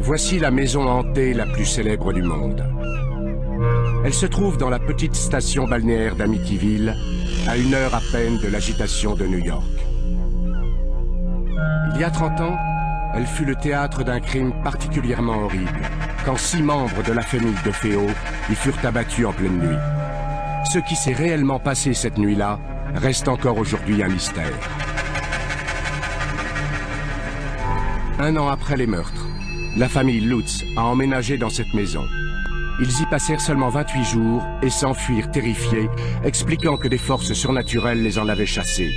Voici la maison hantée la plus célèbre du monde. Elle se trouve dans la petite station balnéaire d'Amityville, à 1 heure à peine de l'agitation de New York. Il y a 30 ans, elle fut le théâtre d'un crime particulièrement horrible, quand 6 membres de la famille DeFeo y furent abattus en pleine nuit. Ce qui s'est réellement passé cette nuit-là reste encore aujourd'hui un mystère. 1 an après les meurtres, la famille Lutz a emménagé dans cette maison. Ils y passèrent seulement 28 jours et s'enfuirent terrifiés, expliquant que des forces surnaturelles les en avaient chassés.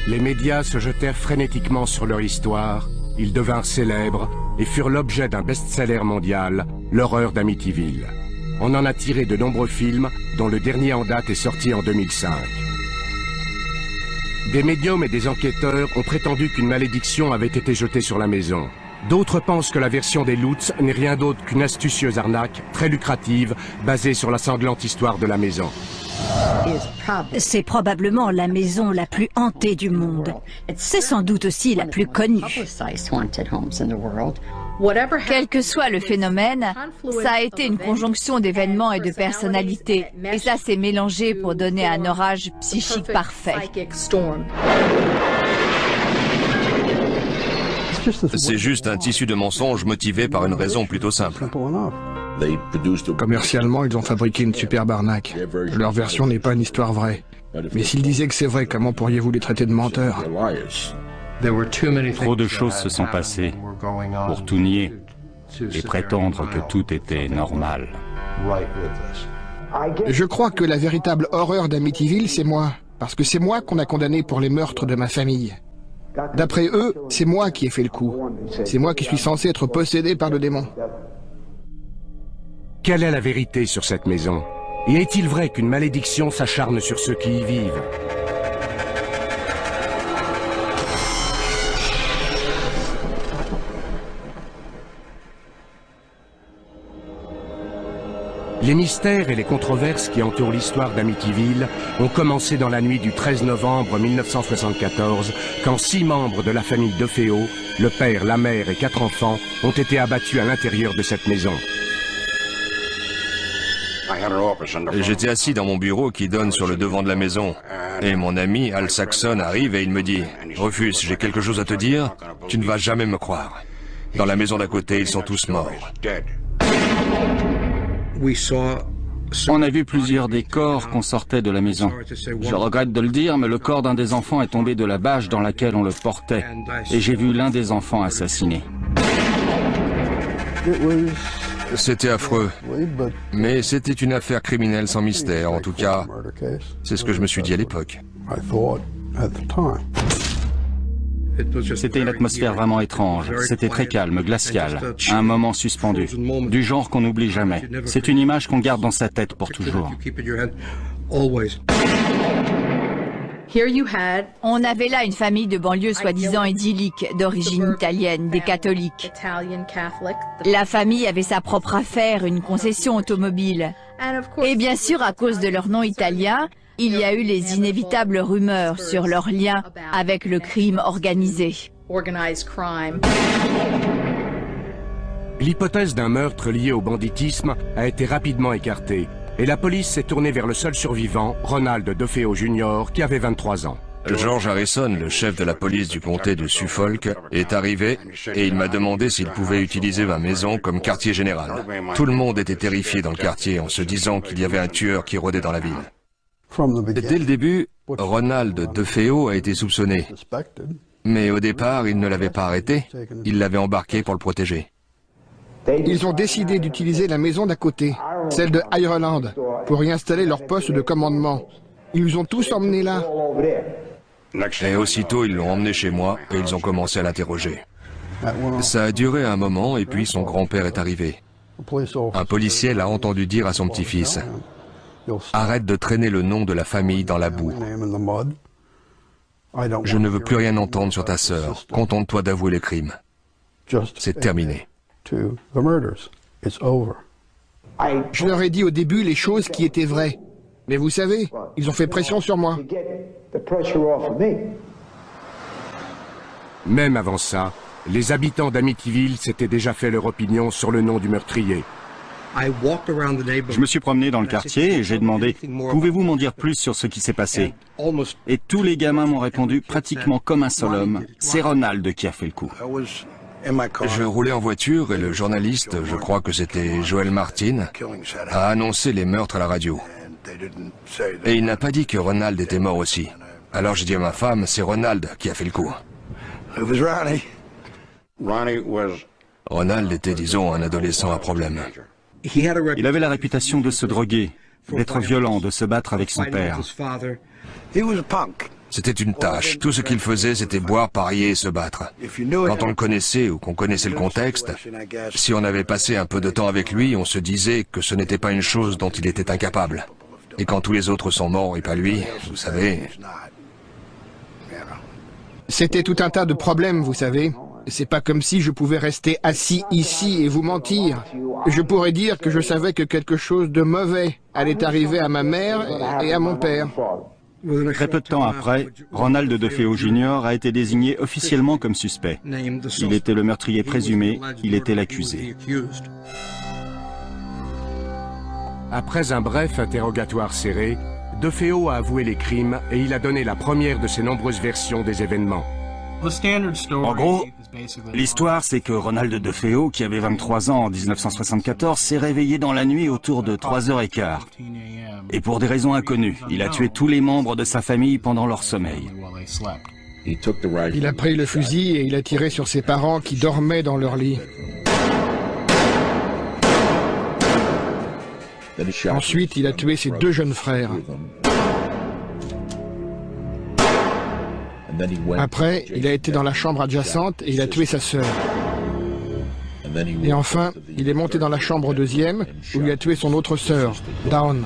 Les médias se jetèrent frénétiquement sur leur histoire, ils devinrent célèbres et furent l'objet d'un best-seller mondial, L'horreur d'Amityville. On en a tiré de nombreux films, dont le dernier en date est sorti en 2005. Des médiums et des enquêteurs ont prétendu qu'une malédiction avait été jetée sur la maison. D'autres pensent que la version des Lutz n'est rien d'autre qu'une astucieuse arnaque, très lucrative, basée sur la sanglante histoire de la maison. C'est probablement la maison la plus hantée du monde. C'est sans doute aussi la plus connue. Quel que soit le phénomène, ça a été une conjonction d'événements et de personnalités. Et ça s'est mélangé pour donner un orage psychique parfait. C'est juste un tissu de mensonges motivé par une raison plutôt simple. Commercialement, ils ont fabriqué une superbe arnaque. Leur version n'est pas une histoire vraie. Mais s'ils disaient que c'est vrai, comment pourriez-vous les traiter de menteurs? Trop de choses se sont passées pour tout nier et prétendre que tout était normal. Je crois que la véritable horreur d'Amityville, c'est moi. Parce que c'est moi qu'on a condamné pour les meurtres de ma famille. D'après eux, c'est moi qui ai fait le coup. C'est moi qui suis censé être possédé par le démon. Quelle est la vérité sur cette maison? Et est-il vrai qu'une malédiction s'acharne sur ceux qui y vivent? Les mystères et les controverses qui entourent l'histoire d'Amityville ont commencé dans la nuit du 13 novembre 1974, quand 6 membres de la famille DeFeo, le père, la mère et 4 enfants, ont été abattus à l'intérieur de cette maison. J'étais assis dans mon bureau qui donne sur le devant de la maison. Et mon ami Al Saxon arrive et il me dit « Rufus, j'ai quelque chose à te dire, tu ne vas jamais me croire. Dans la maison d'à côté, ils sont tous morts. » On a vu plusieurs des corps qu'on sortait de la maison. Je regrette de le dire, mais le corps d'un des enfants est tombé de la bâche dans laquelle on le portait. Et j'ai vu l'un des enfants assassiné. C'était affreux. Mais c'était une affaire criminelle sans mystère, en tout cas. C'est ce que je me suis dit à l'époque. C'était une atmosphère vraiment étrange. C'était très calme, glacial. Un moment suspendu. Du genre qu'on n'oublie jamais. C'est une image qu'on garde dans sa tête pour toujours. On avait là une famille de banlieue soi-disant idyllique, d'origine italienne, des catholiques. La famille avait sa propre affaire, une concession automobile. Et bien sûr, à cause de leur nom italien, il y a eu les inévitables rumeurs sur leur lien avec le crime organisé. L'hypothèse d'un meurtre lié au banditisme a été rapidement écartée, et la police s'est tournée vers le seul survivant, Ronald DeFeo Jr., qui avait 23 ans. George Harrison, le chef de la police du comté de Suffolk, est arrivé et il m'a demandé s'il pouvait utiliser ma maison comme quartier général. Tout le monde était terrifié dans le quartier en se disant qu'il y avait un tueur qui rôdait dans la ville. Dès le début, Ronald DeFeo a été soupçonné. Mais au départ, il ne l'avait pas arrêté, il l'avait embarqué pour le protéger. Ils ont décidé d'utiliser la maison d'à côté, celle de Ireland, pour y installer leur poste de commandement. Ils nous ont tous emmenés là. Et aussitôt, ils l'ont emmené chez moi et ils ont commencé à l'interroger. Ça a duré un moment et puis son grand-père est arrivé. Un policier l'a entendu dire à son petit-fils « Arrête de traîner le nom de la famille dans la boue. Je ne veux plus rien entendre sur ta sœur. Contente-toi d'avouer les crimes. C'est terminé. » Je leur ai dit au début les choses qui étaient vraies. Mais vous savez, ils ont fait pression sur moi. Même avant ça, Les habitants d'Amityville s'étaient déjà fait leur opinion sur le nom du meurtrier. Je me suis promené dans le quartier et j'ai demandé « Pouvez-vous m'en dire plus sur ce qui s'est passé ?» Et tous les gamins m'ont répondu pratiquement comme un seul homme « C'est Ronald qui a fait le coup. » Je roulais en voiture et le journaliste, je crois que c'était Joel Martin, a annoncé les meurtres à la radio. Et il n'a pas dit que Ronald était mort aussi. Alors j'ai dit à ma femme, c'est Ronald qui a fait le coup. Ronald était, disons, un adolescent à problème. Il avait la réputation de se droguer, d'être violent, de se battre avec son père. C'était une tâche. Tout ce qu'il faisait, c'était boire, parier et se battre. Quand on le connaissait ou qu'on connaissait le contexte, si on avait passé un peu de temps avec lui, on se disait que ce n'était pas une chose dont il était incapable. Et quand tous les autres sont morts et pas lui, vous savez... C'était tout un tas de problèmes, vous savez. C'est pas comme si je pouvais rester assis ici et vous mentir. Je pourrais dire que je savais que quelque chose de mauvais allait arriver à ma mère et à mon père. Très peu de temps après, Ronald DeFeo Jr. a été désigné officiellement comme suspect. Il était le meurtrier présumé, il était l'accusé. Après un bref interrogatoire serré, DeFeo a avoué les crimes et il a donné la première de ses nombreuses versions des événements. En gros, l'histoire c'est que Ronald DeFeo, qui avait 23 ans en 1974, s'est réveillé dans la nuit autour de 3h15. Et pour des raisons inconnues, il a tué tous les membres de sa famille pendant leur sommeil. Il a pris le fusil et il a tiré sur ses parents qui dormaient dans leur lit. Ensuite, il a tué ses 2 jeunes frères. Après, il a été dans la chambre adjacente et il a tué sa sœur. Et enfin, il est monté dans la chambre deuxième où il a tué son autre sœur, Dawn.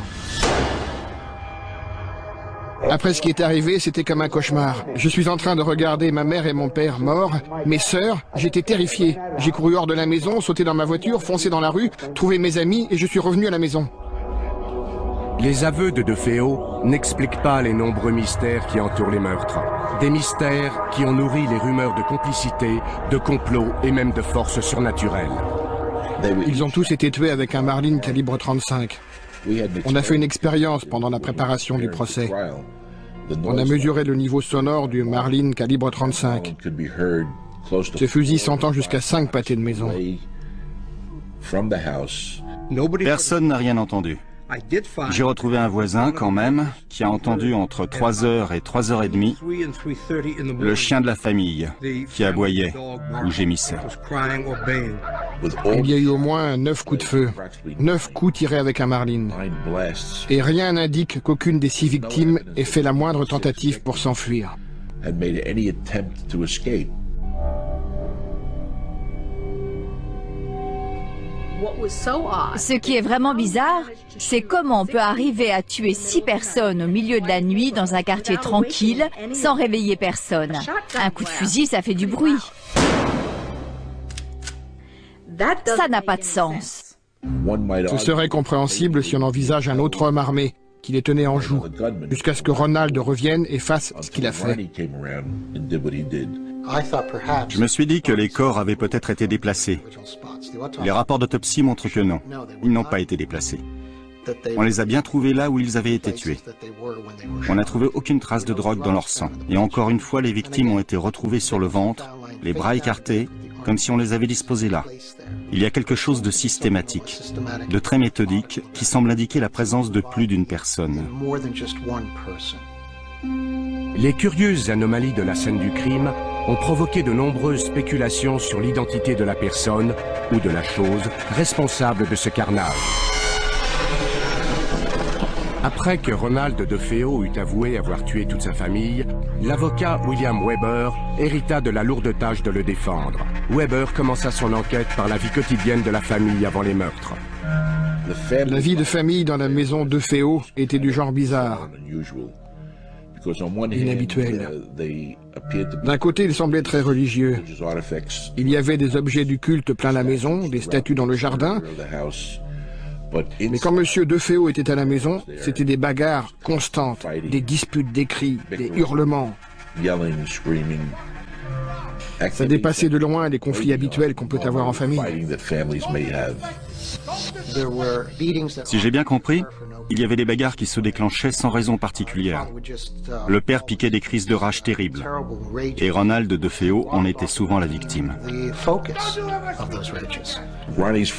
Après ce qui est arrivé, c'était comme un cauchemar. Je suis en train de regarder ma mère et mon père morts, mes sœurs, j'étais terrifié. J'ai couru hors de la maison, sauté dans ma voiture, foncé dans la rue, trouvé mes amis et je suis revenu à la maison. Les aveux de DeFeo n'expliquent pas les nombreux mystères qui entourent les meurtres. Des mystères qui ont nourri les rumeurs de complicité, de complot et même de forces surnaturelles. Ils ont tous été tués avec un Marlin calibre 35. On a fait une expérience pendant la préparation du procès. On a mesuré le niveau sonore du Marlin calibre 35. Ce fusil s'entend jusqu'à 5 pâtés de maison. Personne n'a rien entendu. J'ai retrouvé un voisin, quand même, qui a entendu entre 3h et 3h30 le chien de la famille qui aboyait ou gémissait. Il y a eu au moins 9 coups de feu, 9 coups tirés avec un Marlin. Et rien n'indique qu'aucune des 6 victimes ait fait la moindre tentative pour s'enfuir. Ce qui est vraiment bizarre, c'est comment on peut arriver à tuer 6 personnes au milieu de la nuit dans un quartier tranquille sans réveiller personne. Un coup de fusil, ça fait du bruit. Ça n'a pas de sens. Ce serait compréhensible si on envisage un autre homme armé qui les tenait en joue, jusqu'à ce que Ronald revienne et fasse ce qu'il a fait. Je me suis dit que les corps avaient peut-être été déplacés. Les rapports d'autopsie montrent que non, ils n'ont pas été déplacés. On les a bien trouvés là où ils avaient été tués. On n'a trouvé aucune trace de drogue dans leur sang. Et encore une fois, les victimes ont été retrouvées sur le ventre, les bras écartés, comme si on les avait disposés là. Il y a quelque chose de systématique, de très méthodique, qui semble indiquer la présence de plus d'une personne. Les curieuses anomalies de la scène du crime ont provoqué de nombreuses spéculations sur l'identité de la personne ou de la chose responsable de ce carnage. Après que Ronald DeFeo eut avoué avoir tué toute sa famille, l'avocat William Weber hérita de la lourde tâche de le défendre. Weber commença son enquête par la vie quotidienne de la famille avant les meurtres. La vie de famille dans la maison DeFeo était du genre bizarre, inhabituel. D'un côté, il semblait très religieux. Il y avait des objets du culte plein la maison, des statues dans le jardin. Mais quand M. DeFeo était à la maison, c'était des bagarres constantes, des disputes, des cris, des hurlements. Ça dépassait de loin les conflits habituels qu'on peut avoir en famille. Si j'ai bien compris, il y avait des bagarres qui se déclenchaient sans raison particulière. Le père piquait des crises de rage terribles. Et Ronald DeFeo en était souvent la victime.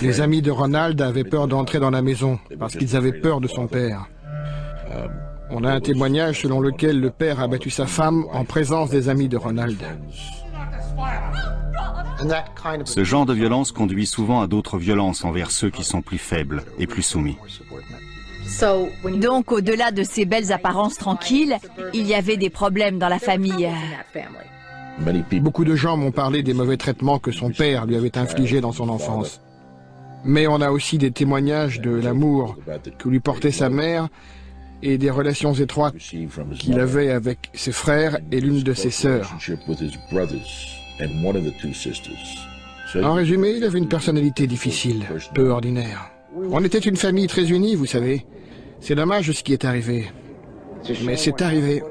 Les amis de Ronald avaient peur d'entrer dans la maison parce qu'ils avaient peur de son père. On a un témoignage selon lequel le père a battu sa femme en présence des amis de Ronald. Ce genre de violence conduit souvent à d'autres violences envers ceux qui sont plus faibles et plus soumis. Donc, au-delà de ces belles apparences tranquilles, il y avait des problèmes dans la famille. Beaucoup de gens m'ont parlé des mauvais traitements que son père lui avait infligés dans son enfance. Mais on a aussi des témoignages de l'amour que lui portait sa mère et des relations étroites qu'il avait avec ses frères et l'une de ses sœurs. En résumé, il avait une personnalité difficile, peu ordinaire. On était une famille très unie, vous savez. C'est dommage ce qui est arrivé. Mais c'est arrivé.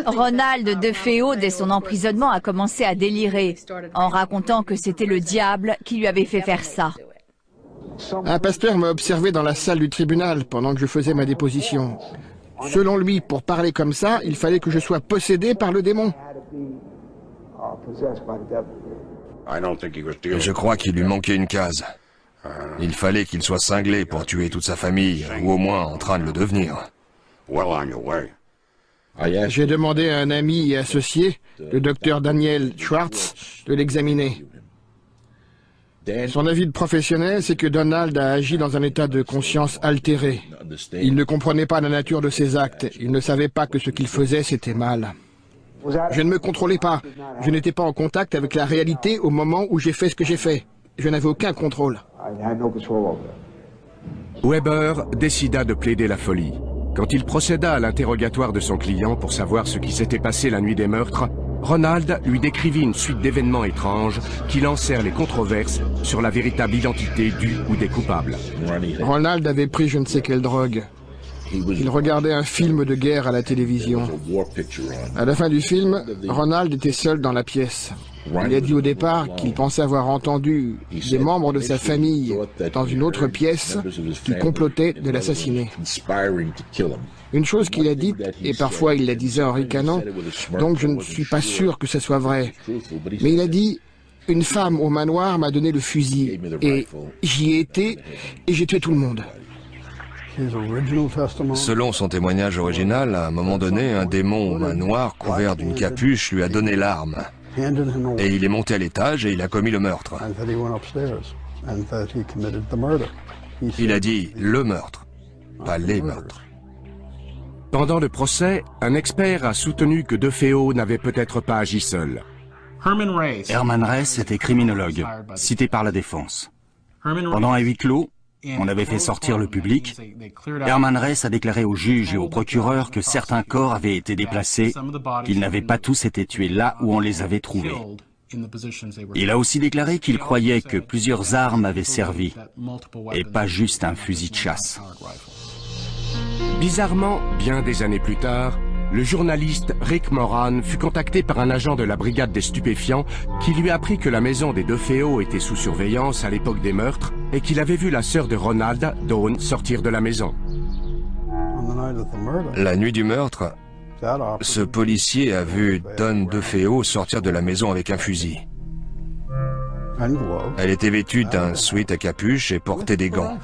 Ronald DeFeo, dès son emprisonnement, a commencé à délirer, en racontant que c'était le diable qui lui avait fait faire ça. Un pasteur m'a observé dans la salle du tribunal pendant que je faisais ma déposition. Selon lui, pour parler comme ça, il fallait que je sois possédé par le démon. Je crois qu'il lui manquait une case. Il fallait qu'il soit cinglé pour tuer toute sa famille, ou au moins en train de le devenir. J'ai demandé à un ami et associé, le docteur Daniel Schwartz, de l'examiner. Son avis de professionnel, c'est que Donald a agi dans un état de conscience altéré. Il ne comprenait pas la nature de ses actes. Il ne savait pas que ce qu'il faisait, c'était mal. Je ne me contrôlais pas. Je n'étais pas en contact avec la réalité au moment où j'ai fait ce que j'ai fait. Je n'avais aucun contrôle. Weber décida de plaider la folie. Quand il procéda à l'interrogatoire de son client pour savoir ce qui s'était passé la nuit des meurtres, Ronald lui décrivit une suite d'événements étranges qui lancèrent les controverses sur la véritable identité du ou des coupables. Ronald avait pris je ne sais quelle drogue. Il regardait un film de guerre à la télévision. À la fin du film, Ronald était seul dans la pièce. Il a dit au départ qu'il pensait avoir entendu des membres de sa famille dans une autre pièce qui complotaient de l'assassiner. Une chose qu'il a dite, et parfois il la disait en ricanant, donc je ne suis pas sûr que ce soit vrai. Mais il a dit, une femme au manoir m'a donné le fusil, et j'y ai été, et j'ai tué tout le monde. Selon son témoignage original, à un moment donné, un démon aux mains noires couvert d'une capuche lui a donné l'arme. Et il est monté à l'étage et il a commis le meurtre. Il a dit le meurtre, pas les meurtres. Pendant le procès, un expert a soutenu que DeFeo n'avait peut-être pas agi seul. Herman Reyes était criminologue, cité par la défense. Pendant un huis clos, on avait fait sortir le public. Herman Reyes a déclaré au juge et au procureur que certains corps avaient été déplacés, qu'ils n'avaient pas tous été tués là où on les avait trouvés. Il a aussi déclaré qu'il croyait que plusieurs armes avaient servi, et pas juste un fusil de chasse. Bizarrement, bien des années plus tard, le journaliste Rick Moran fut contacté par un agent de la brigade des stupéfiants qui lui apprit que la maison des DeFeo était sous surveillance à l'époque des meurtres et qu'il avait vu la sœur de Ronald, Dawn, sortir de la maison. La nuit du meurtre, ce policier a vu Dawn DeFeo sortir de la maison avec un fusil. Elle était vêtue d'un sweat à capuche et portait des gants.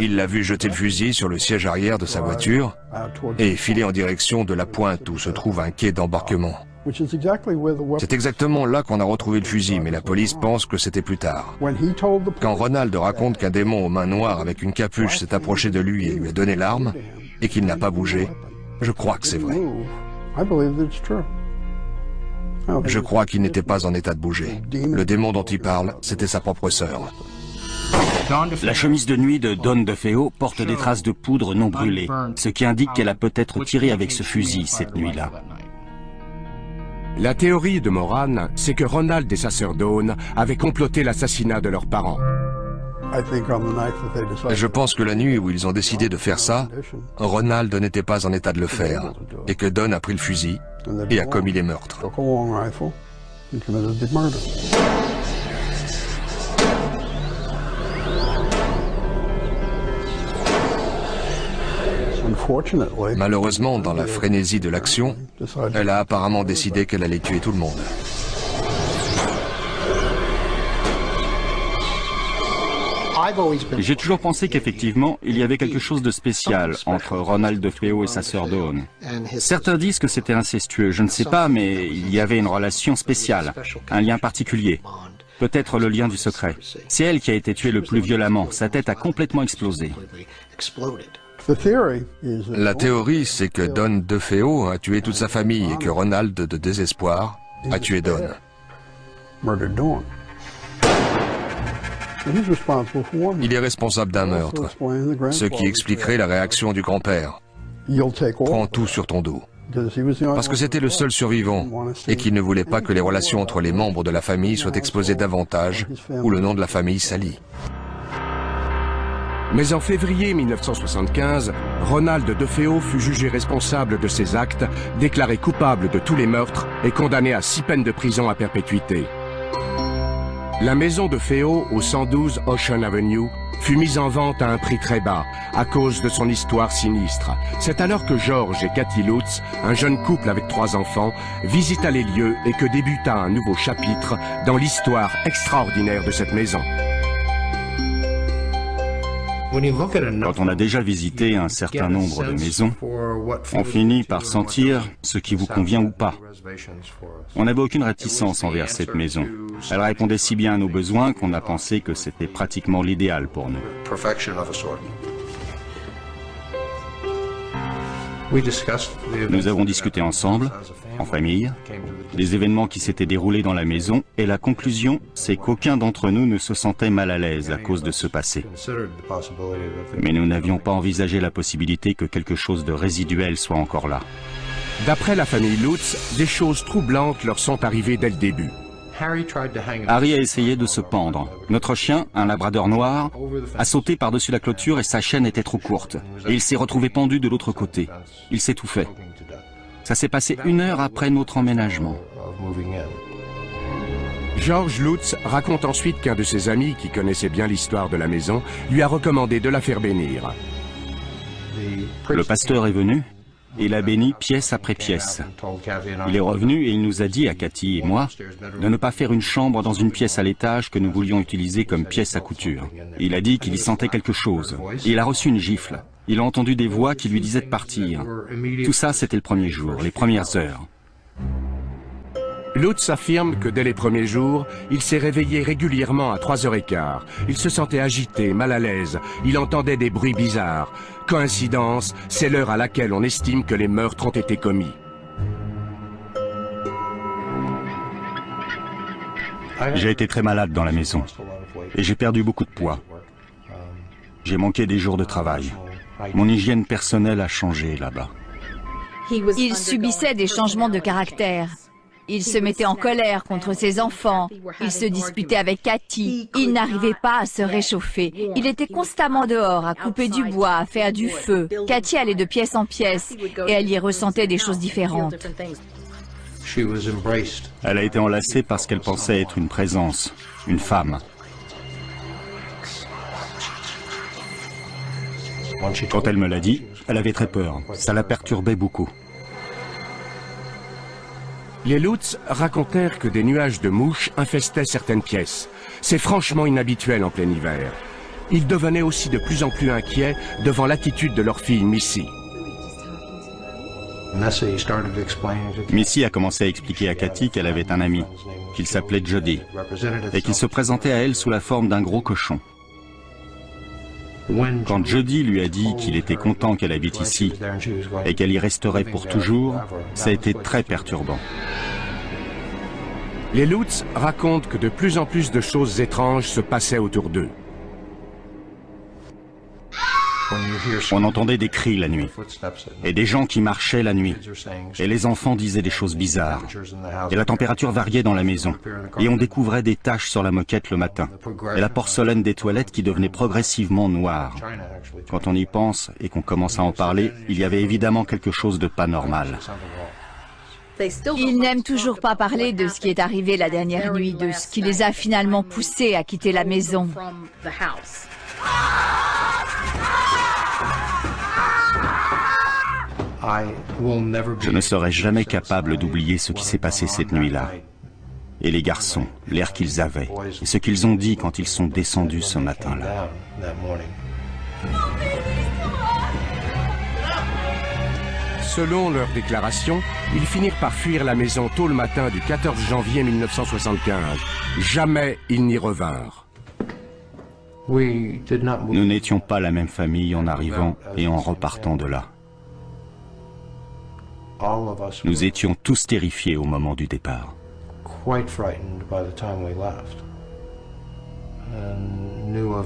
Il l'a vu jeter le fusil sur le siège arrière de sa voiture et filer en direction de la pointe où se trouve un quai d'embarquement. C'est exactement là qu'on a retrouvé le fusil, mais la police pense que c'était plus tard. Quand Ronald raconte qu'un démon aux mains noires avec une capuche s'est approché de lui et lui a donné l'arme, et qu'il n'a pas bougé, je crois que c'est vrai. Je crois qu'il n'était pas en état de bouger. Le démon dont il parle, c'était sa propre sœur. La chemise de nuit de Dawn DeFeo porte des traces de poudre non brûlée, ce qui indique qu'elle a peut-être tiré avec ce fusil cette nuit-là. La théorie de Moran, c'est que Ronald et sa sœur Dawn avaient comploté l'assassinat de leurs parents. Je pense que la nuit où ils ont décidé de faire ça, Ronald n'était pas en état de le faire, et que Dawn a pris le fusil et a commis les meurtres. Malheureusement, dans la frénésie de l'action, elle a apparemment décidé qu'elle allait tuer tout le monde. J'ai toujours pensé qu'effectivement, il y avait quelque chose de spécial entre Ronald DeFeo et sa sœur Dawn. Certains disent que c'était incestueux, je ne sais pas, mais il y avait une relation spéciale, un lien particulier. Peut-être le lien du secret. C'est elle qui a été tuée le plus violemment, sa tête a complètement explosé. La théorie, c'est que Don DeFeo a tué toute sa famille et que Ronald, de désespoir, a tué Don. Il est responsable d'un meurtre, ce qui expliquerait la réaction du grand-père. Prends tout sur ton dos. Parce que c'était le seul survivant et qu'il ne voulait pas que les relations entre les membres de la famille soient exposées davantage ou le nom de la famille sali. Mais en février 1975, Ronald DeFeo fut jugé responsable de ses actes, déclaré coupable de tous les meurtres et condamné à 6 peines de prison à perpétuité. La maison DeFeo, au 112 Ocean Avenue, fut mise en vente à un prix très bas, à cause de son histoire sinistre. C'est alors que George et Kathy Lutz, un jeune couple avec 3 enfants, visita les lieux et que débuta un nouveau chapitre dans l'histoire extraordinaire de cette maison. Quand on a déjà visité un certain nombre de maisons, on finit par sentir ce qui vous convient ou pas. On n'avait aucune réticence envers cette maison. Elle répondait si bien à nos besoins qu'on a pensé que c'était pratiquement l'idéal pour nous. Nous avons discuté ensemble, en famille, des événements qui s'étaient déroulés dans la maison et la conclusion, c'est qu'aucun d'entre nous ne se sentait mal à l'aise à cause de ce passé. Mais nous n'avions pas envisagé la possibilité que quelque chose de résiduel soit encore là. D'après la famille Lutz, des choses troublantes leur sont arrivées dès le début. Harry a essayé de se pendre. Notre chien, un labrador noir, a sauté par-dessus la clôture et sa chaîne était trop courte. Et il s'est retrouvé pendu de l'autre côté. Il s'étouffait. Ça s'est passé 1 heure après notre emménagement. George Lutz raconte ensuite qu'un de ses amis, qui connaissait bien l'histoire de la maison, lui a recommandé de la faire bénir. Le pasteur est venu et l'a béni pièce après pièce. Il est revenu et il nous a dit à Cathy et moi de ne pas faire une chambre dans une pièce à l'étage que nous voulions utiliser comme pièce à couture. Il a dit qu'il y sentait quelque chose. Et il a reçu une gifle. Il a entendu des voix qui lui disaient de partir. Tout ça, c'était le premier jour, les premières heures. Lutz affirme que dès les premiers jours, il s'est réveillé régulièrement à 3h15. Il se sentait agité, mal à l'aise. Il entendait des bruits bizarres. Coïncidence, c'est l'heure à laquelle on estime que les meurtres ont été commis. J'ai été très malade dans la maison et j'ai perdu beaucoup de poids. J'ai manqué des jours de travail. Mon hygiène personnelle a changé là-bas. Il subissait des changements de caractère. Il se mettait en colère contre ses enfants. Il se disputait avec Cathy. Il n'arrivait pas à se réchauffer. Il était constamment dehors, à couper du bois, à faire du feu. Cathy allait de pièce en pièce et elle y ressentait des choses différentes. Elle a été enlacée parce qu'elle pensait être une présence, une femme. Quand elle me l'a dit, elle avait très peur. Ça la perturbait beaucoup. Les Lutz racontèrent que des nuages de mouches infestaient certaines pièces. C'est franchement inhabituel en plein hiver. Ils devenaient aussi de plus en plus inquiets devant l'attitude de leur fille Missy. Missy a commencé à expliquer à Cathy qu'elle avait un ami, qu'il s'appelait Jody, et qu'il se présentait à elle sous la forme d'un gros cochon. Quand Jody lui a dit qu'il était content qu'elle habite ici et qu'elle y resterait pour toujours, ça a été très perturbant. Les Lutz racontent que de plus en plus de choses étranges se passaient autour d'eux. On entendait des cris la nuit, et des gens qui marchaient la nuit, et les enfants disaient des choses bizarres, et la température variait dans la maison, et on découvrait des taches sur la moquette le matin, et la porcelaine des toilettes qui devenait progressivement noire. Quand on y pense et qu'on commence à en parler, il y avait évidemment quelque chose de pas normal. Ils n'aiment toujours pas parler de ce qui est arrivé la dernière nuit, de ce qui les a finalement poussés à quitter la maison. Je ne serai jamais capable d'oublier ce qui s'est passé cette nuit-là. Et les garçons, l'air qu'ils avaient, et ce qu'ils ont dit quand ils sont descendus ce matin-là. Selon leurs déclarations, ils finirent par fuir la maison tôt le matin du 14 janvier 1975. Jamais ils n'y revinrent. Nous n'étions pas la même famille en arrivant et en repartant de là. Nous étions tous terrifiés au moment du départ.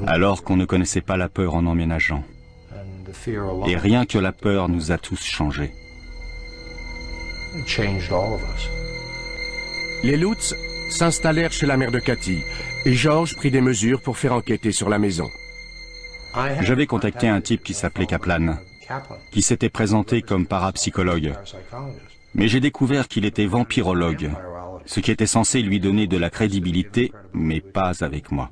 Alors qu'on ne connaissait pas la peur en emménageant. Et rien que la peur nous a tous changés. Les Lutz s'installèrent chez la mère de Cathy et George prit des mesures pour faire enquêter sur la maison. J'avais contacté un type qui s'appelait Kaplan, qui s'était présenté comme parapsychologue. Mais j'ai découvert qu'il était vampirologue, ce qui était censé lui donner de la crédibilité, mais pas avec moi.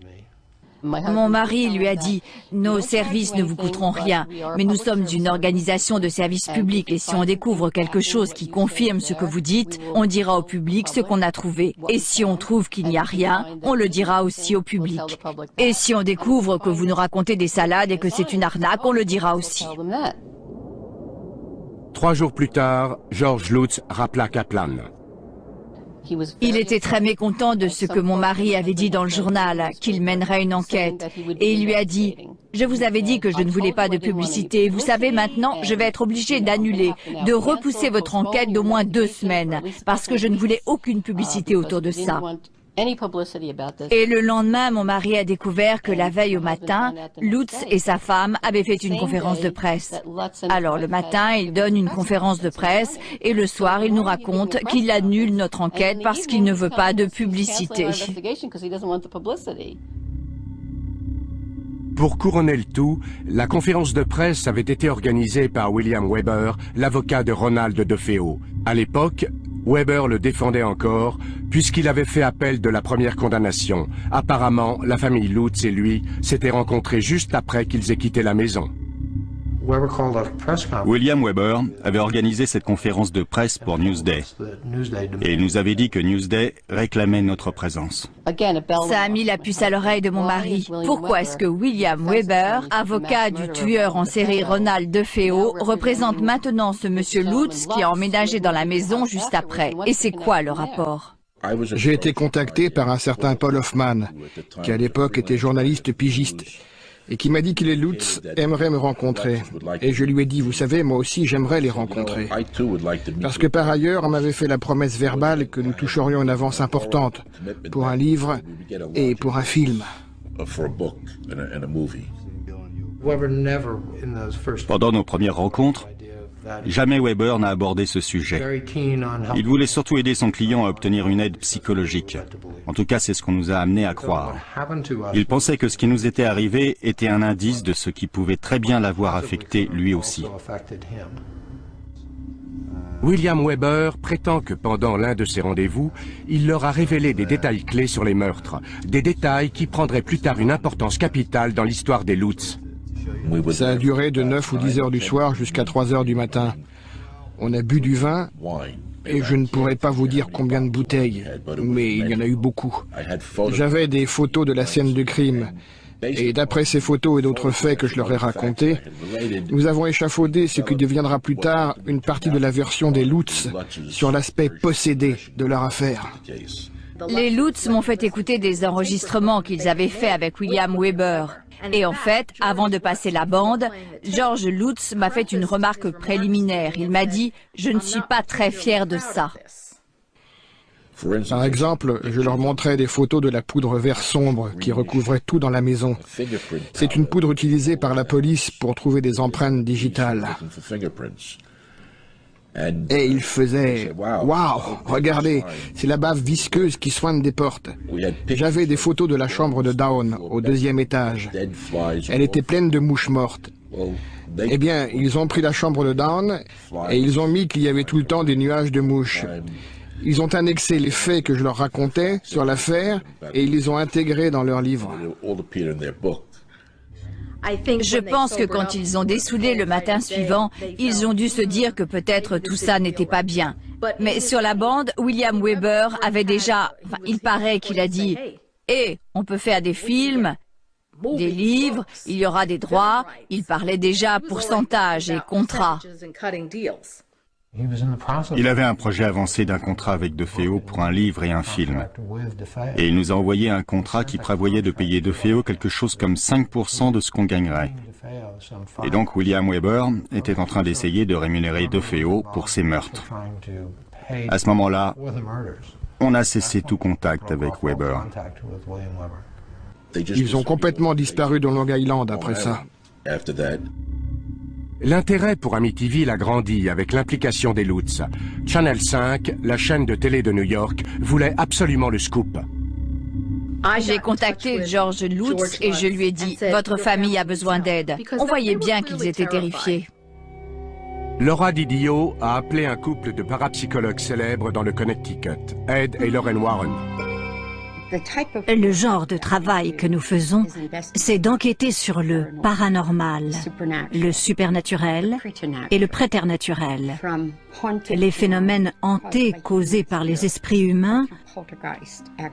Mon mari lui a dit « Nos services ne vous coûteront rien, mais nous sommes une organisation de service public et si on découvre quelque chose qui confirme ce que vous dites, on dira au public ce qu'on a trouvé. Et si on trouve qu'il n'y a rien, on le dira aussi au public. Et si on découvre que vous nous racontez des salades et que c'est une arnaque, on le dira aussi. » 3 jours plus tard, George Lutz rappela Kaplan. Il était très mécontent de ce que mon mari avait dit dans le journal, qu'il mènerait une enquête. Et il lui a dit « Je vous avais dit que je ne voulais pas de publicité. Vous savez, maintenant, je vais être obligé d'annuler, de repousser votre enquête d'au moins 2 semaines, parce que je ne voulais aucune publicité autour de ça. » Et le lendemain, mon mari a découvert que la veille au matin, Lutz et sa femme avaient fait une conférence de presse. Alors le matin, il donne une conférence de presse et le soir, il nous raconte qu'il annule notre enquête parce qu'il ne veut pas de publicité. Pour couronner le tout, la conférence de presse avait été organisée par William Weber, l'avocat de Ronald DeFeo. À l'époque, Weber le défendait encore, puisqu'il avait fait appel de la première condamnation. Apparemment, la famille Lutz et lui s'étaient rencontrés juste après qu'ils aient quitté la maison. William Weber avait organisé cette conférence de presse pour Newsday. Et il nous avait dit que Newsday réclamait notre présence. Ça a mis la puce à l'oreille de mon mari. Pourquoi est-ce que William Weber, avocat du tueur en série Ronald DeFeo, représente maintenant ce monsieur Lutz qui a emménagé dans la maison juste après? Et c'est quoi le rapport? J'ai été contacté par un certain Paul Hoffman, qui à l'époque était journaliste pigiste, et qui m'a dit que les Lutz aimeraient me rencontrer. Et je lui ai dit, vous savez, moi aussi j'aimerais les rencontrer. Parce que par ailleurs, on m'avait fait la promesse verbale que nous toucherions une avance importante pour un livre et pour un film. Pendant nos premières rencontres, jamais Weber n'a abordé ce sujet. Il voulait surtout aider son client à obtenir une aide psychologique. En tout cas, c'est ce qu'on nous a amené à croire. Il pensait que ce qui nous était arrivé était un indice de ce qui pouvait très bien l'avoir affecté lui aussi. William Weber prétend que pendant l'un de ses rendez-vous, il leur a révélé des détails clés sur les meurtres, des détails qui prendraient plus tard une importance capitale dans l'histoire des Lutz. Ça a duré de 9 ou 10 heures du soir jusqu'à 3 heures du matin. On a bu du vin, et je ne pourrais pas vous dire combien de bouteilles, mais il y en a eu beaucoup. J'avais des photos de la scène de crime, et d'après ces photos et d'autres faits que je leur ai racontés, nous avons échafaudé ce qui deviendra plus tard une partie de la version des Lutz sur l'aspect possédé de leur affaire. Les Lutz m'ont fait écouter des enregistrements qu'ils avaient faits avec William Weber. Et en fait, avant de passer la bande, George Lutz m'a fait une remarque préliminaire. Il m'a dit « Je ne suis pas très fier de ça ». Par exemple, je leur montrais des photos de la poudre vert sombre qui recouvrait tout dans la maison. C'est une poudre utilisée par la police pour trouver des empreintes digitales. Et il faisait « Waouh, regardez, c'est la bave visqueuse qui soigne des portes. » J'avais des photos de la chambre de Down, au 2e étage. Elle était pleine de mouches mortes. Eh bien, ils ont pris la chambre de Dawn et ils ont mis qu'il y avait tout le temps des nuages de mouches. Ils ont annexé les faits que je leur racontais sur l'affaire et ils les ont intégrés dans leur livre. Je pense que quand ils ont dessoudé le matin suivant, ils ont dû se dire que peut-être tout ça n'était pas bien. Mais sur la bande, William Weber avait déjà... Enfin, il paraît qu'il a dit « Eh, on peut faire des films, des livres, il y aura des droits. » Il parlait déjà pourcentage et contrat. Il avait un projet avancé d'un contrat avec DeFeo pour un livre et un film. Et il nous a envoyé un contrat qui prévoyait de payer DeFeo quelque chose comme 5% de ce qu'on gagnerait. Et donc William Weber était en train d'essayer de rémunérer DeFeo pour ses meurtres. À ce moment-là, on a cessé tout contact avec Weber. Ils ont complètement disparu dans Long Island après ça. L'intérêt pour Amityville a grandi avec l'implication des Lutz. Channel 5, la chaîne de télé de New York, voulait absolument le scoop. J'ai contacté George Lutz et je lui ai dit « Votre famille a besoin d'aide ». On voyait bien qu'ils étaient terrifiés. Laura Didio a appelé un couple de parapsychologues célèbres dans le Connecticut, Ed et Lorraine Warren. Le genre de travail que nous faisons, c'est d'enquêter sur le paranormal, le supernaturel et le préternaturel, les phénomènes hantés causés par les esprits humains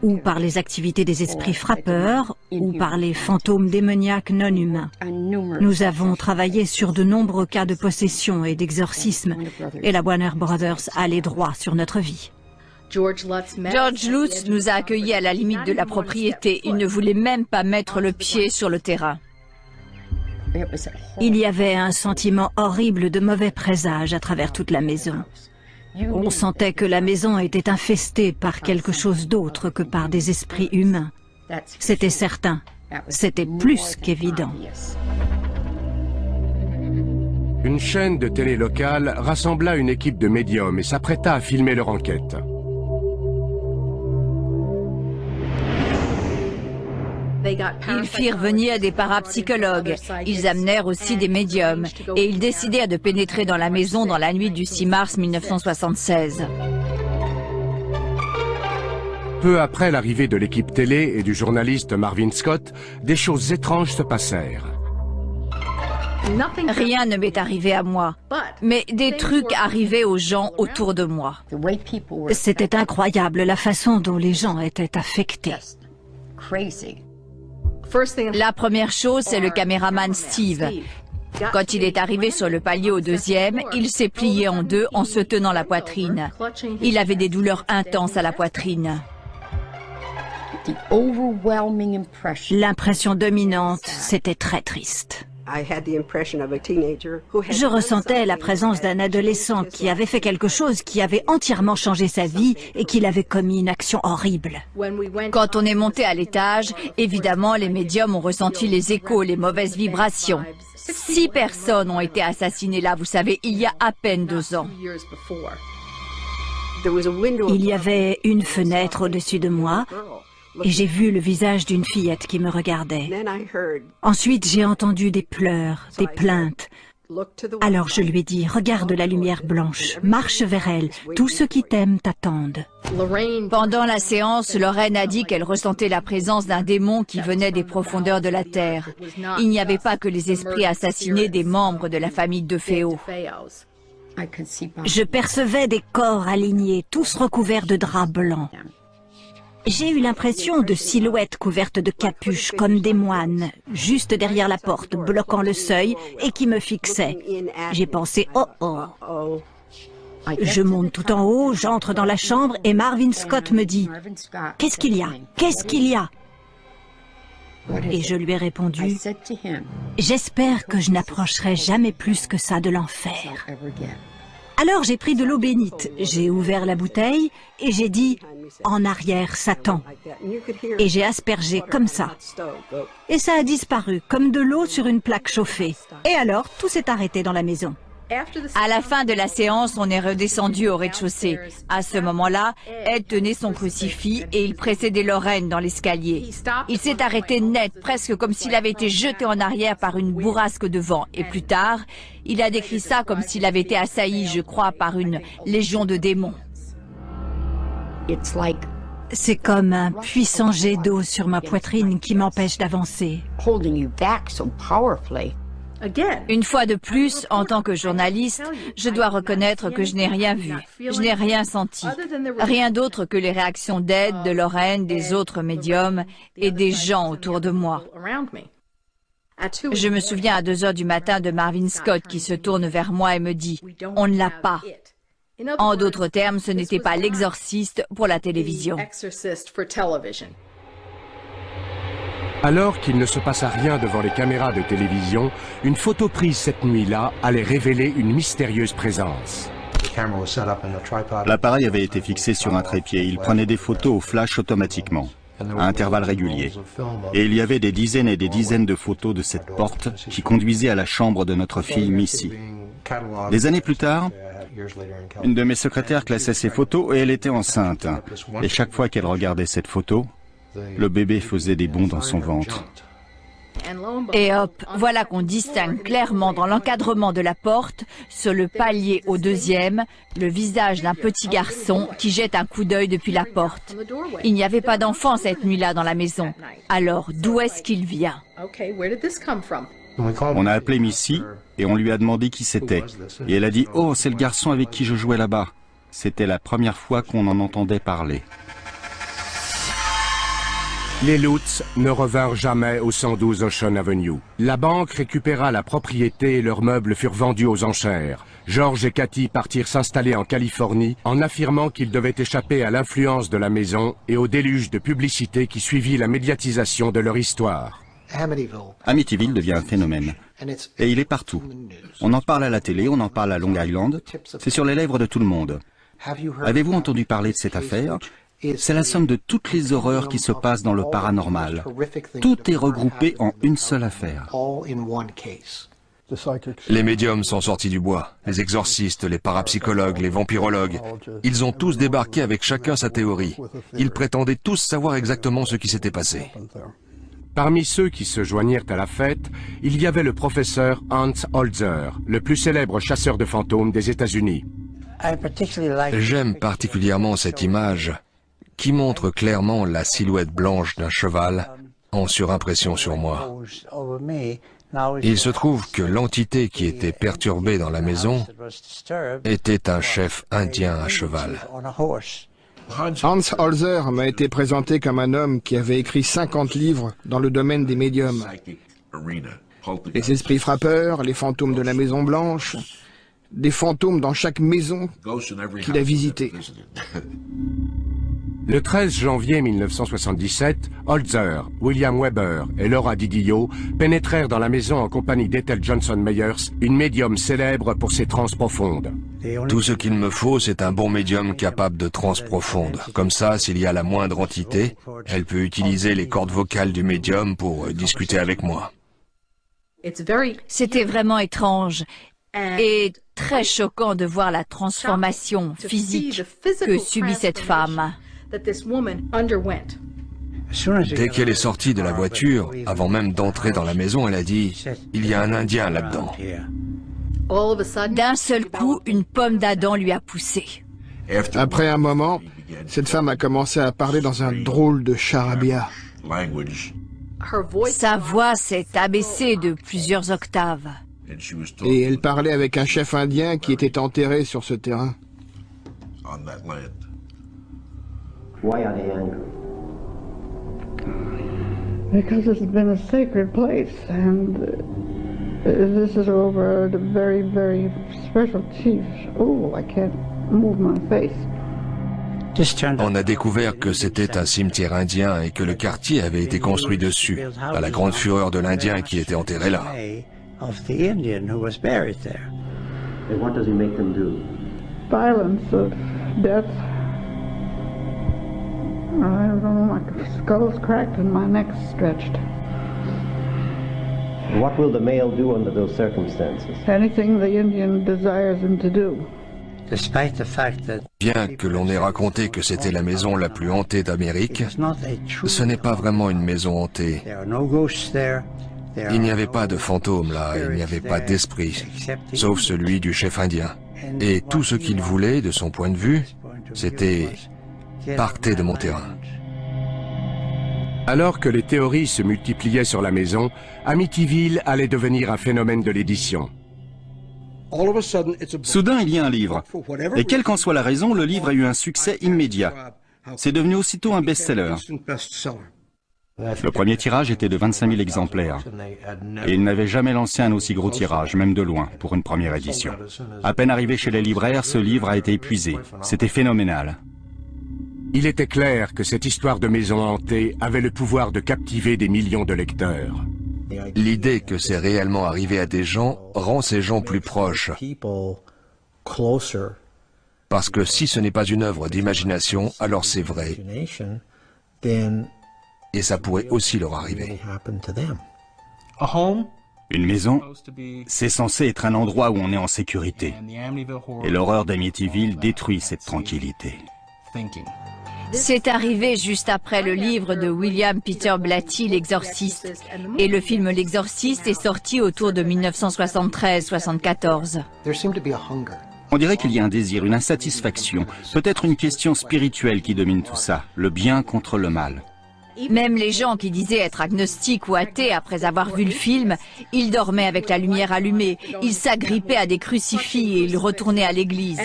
ou par les activités des esprits frappeurs ou par les fantômes démoniaques non humains. Nous avons travaillé sur de nombreux cas de possession et d'exorcisme et la Warner Brothers a les droits sur notre vie. George Lutz nous a accueillis à la limite de la propriété. Il ne voulait même pas mettre le pied sur le terrain. Il y avait un sentiment horrible de mauvais présage à travers toute la maison. On sentait que la maison était infestée par quelque chose d'autre que par des esprits humains. C'était certain. C'était plus qu'évident. Une chaîne de télé locale rassembla une équipe de médiums et s'apprêta à filmer leur enquête. Ils firent venir des parapsychologues, ils amenèrent aussi des médiums, et ils décidèrent de pénétrer dans la maison dans la nuit du 6 mars 1976. Peu après l'arrivée de l'équipe télé et du journaliste Marvin Scott, des choses étranges se passèrent. Rien ne m'est arrivé à moi, mais des trucs arrivaient aux gens autour de moi. C'était incroyable la façon dont les gens étaient affectés. La première chose, c'est le caméraman Steve. Quand il est arrivé sur le palier au deuxième, il s'est plié en deux en se tenant la poitrine. Il avait des douleurs intenses à la poitrine. L'impression dominante, c'était très triste. Je ressentais la présence d'un adolescent qui avait fait quelque chose qui avait entièrement changé sa vie et qu'il avait commis une action horrible. Quand on est monté à l'étage, évidemment, les médiums ont ressenti les échos, les mauvaises vibrations. 6 personnes ont été assassinées là, vous savez, il y a à peine 2 ans. Il y avait une fenêtre au-dessus de moi et j'ai vu le visage d'une fillette qui me regardait. Ensuite, j'ai entendu des pleurs, des plaintes. Alors je lui ai dit, regarde la lumière blanche, marche vers elle, tous ceux qui t'aiment t'attendent. Pendant la séance, Lorraine a dit qu'elle ressentait la présence d'un démon qui venait des profondeurs de la terre. Il n'y avait pas que les esprits assassinés des membres de la famille DeFeo. Je percevais des corps alignés, tous recouverts de draps blancs. J'ai eu l'impression de silhouettes couvertes de capuches comme des moines, juste derrière la porte, bloquant le seuil et qui me fixaient. J'ai pensé « oh oh ». Je monte tout en haut, j'entre dans la chambre et Marvin Scott me dit « Qu'est-ce qu'il y a? Qu'est-ce qu'il y a ?» Et je lui ai répondu « J'espère que je n'approcherai jamais plus que ça de l'enfer. » Alors j'ai pris de l'eau bénite, j'ai ouvert la bouteille et j'ai dit « En arrière, Satan !» Et j'ai aspergé comme ça. Et ça a disparu, comme de l'eau sur une plaque chauffée. Et alors, tout s'est arrêté dans la maison. À la fin de la séance, on est redescendu au rez-de-chaussée. À ce moment-là, Ed tenait son crucifix et il précédait Lorraine dans l'escalier. Il s'est arrêté net, presque comme s'il avait été jeté en arrière par une bourrasque de vent. Et plus tard, il a décrit ça comme s'il avait été assailli, je crois, par une légion de démons. C'est comme un puissant jet d'eau sur ma poitrine qui m'empêche d'avancer. Une fois de plus, en tant que journaliste, je dois reconnaître que je n'ai rien vu. Je n'ai rien senti. Rien d'autre que les réactions d'Ed, de Lorraine, des autres médiums et des gens autour de moi. Je me souviens à 2 heures du matin de Marvin Scott qui se tourne vers moi et me dit « On ne l'a pas ». En d'autres termes, ce n'était pas l'exorciste pour la télévision. Alors qu'il ne se passa rien devant les caméras de télévision, une photo prise cette nuit-là allait révéler une mystérieuse présence. L'appareil avait été fixé sur un trépied. Il prenait des photos au flash automatiquement, à intervalles réguliers. Et il y avait des dizaines et des dizaines de photos de cette porte qui conduisait à la chambre de notre fille Missy. Des années plus tard, une de mes secrétaires classait ces photos et elle était enceinte. Et chaque fois qu'elle regardait cette photo, le bébé faisait des bonds dans son ventre. Et hop, voilà qu'on distingue clairement dans l'encadrement de la porte, sur le palier au 2e, le visage d'un petit garçon qui jette un coup d'œil depuis la porte. Il n'y avait pas d'enfant cette nuit-là dans la maison. Alors, d'où est-ce qu'il vient? On a appelé Missy et on lui a demandé qui c'était. Et elle a dit « Oh, c'est le garçon avec qui je jouais là-bas ». C'était la première fois qu'on en entendait parler. Les Lutz ne revinrent jamais au 112 Ocean Avenue. La banque récupéra la propriété et leurs meubles furent vendus aux enchères. George et Cathy partirent s'installer en Californie en affirmant qu'ils devaient échapper à l'influence de la maison et au déluge de publicité qui suivit la médiatisation de leur histoire. Amityville devient un phénomène. Et il est partout. On en parle à la télé, on en parle à Long Island. C'est sur les lèvres de tout le monde. Avez-vous entendu parler de cette affaire? C'est la somme de toutes les horreurs qui se passent dans le paranormal. Tout est regroupé en une seule affaire. Les médiums sont sortis du bois. Les exorcistes, les parapsychologues, les vampirologues. Ils ont tous débarqué avec chacun sa théorie. Ils prétendaient tous savoir exactement ce qui s'était passé. Parmi ceux qui se joignirent à la fête, il y avait le professeur Hans Holzer, le plus célèbre chasseur de fantômes des États-Unis. J'aime particulièrement cette image qui montre clairement la silhouette blanche d'un cheval en surimpression sur moi. Il se trouve que l'entité qui était perturbée dans la maison était un chef indien à cheval. Hans Holzer m'a été présenté comme un homme qui avait écrit 50 livres dans le domaine des médiums. Les esprits frappeurs, les fantômes de la Maison Blanche, des fantômes dans chaque maison qu'il a visitée. Le 13 janvier 1977, Holzer, William Weber et Laura Didio pénétrèrent dans la maison en compagnie d'Ethel Johnson Meyers, une médium célèbre pour ses transes profondes. Tout ce qu'il me faut, c'est un bon médium capable de transes profondes. Comme ça, s'il y a la moindre entité, elle peut utiliser les cordes vocales du médium pour discuter avec moi. C'était vraiment étrange et très choquant de voir la transformation physique que subit cette femme. Dès qu'elle est sortie de la voiture, avant même d'entrer dans la maison, elle a dit « Il y a un Indien là-dedans ». D'un seul coup, une pomme d'Adam lui a poussé. Après un moment, cette femme a commencé à parler dans un drôle de charabia. Sa voix s'est abaissée de plusieurs octaves. Et elle parlait avec un chef indien qui était enterré sur ce terrain. Why are they angry? Because it's been a sacred place, and this is over the very, very special chief. Oh, I can't move my face. On a découvert que c'était un cimetière indien et que le quartier avait été construit dessus, à la grande fureur de l'Indien qui était enterré là. And what does he make them do? Violence of death. I don't know, my skull's cracked and my neck's stretched. What will the male do under those circumstances? Anything the Indian desires him to do. Bien que l'on ait raconté que c'était la maison la plus hantée d'Amérique, ce n'est pas vraiment une maison hantée. Il n'y avait pas de fantômes là, il n'y avait pas d'esprit, sauf celui du chef indien. Et tout ce qu'il voulait, de son point de vue, c'était « partez de mon terrain ». Alors que les théories se multipliaient sur la maison, Amityville allait devenir un phénomène de l'édition. Soudain, il y a un livre. Et quelle qu'en soit la raison, le livre a eu un succès immédiat. C'est devenu aussitôt un best-seller. Le premier tirage était de 25 000 exemplaires. Et il n'avait jamais lancé un aussi gros tirage, même de loin, pour une première édition. À peine arrivé chez les libraires, ce livre a été épuisé. C'était phénoménal. Il était clair que cette histoire de maison hantée avait le pouvoir de captiver des millions de lecteurs. L'idée que c'est réellement arrivé à des gens rend ces gens plus proches. Parce que si ce n'est pas une œuvre d'imagination, alors c'est vrai. Et ça pourrait aussi leur arriver. Une maison, c'est censé être un endroit où on est en sécurité. Et l'horreur d'Amityville détruit cette tranquillité. C'est arrivé juste après le livre de William Peter Blatty, L'Exorciste. Et le film L'Exorciste est sorti autour de 1973-74. On dirait qu'il y a un désir, une insatisfaction, peut-être une question spirituelle qui domine tout ça, le bien contre le mal. Même les gens qui disaient être agnostiques ou athées après avoir vu le film, ils dormaient avec la lumière allumée, ils s'agrippaient à des crucifix et ils retournaient à l'église.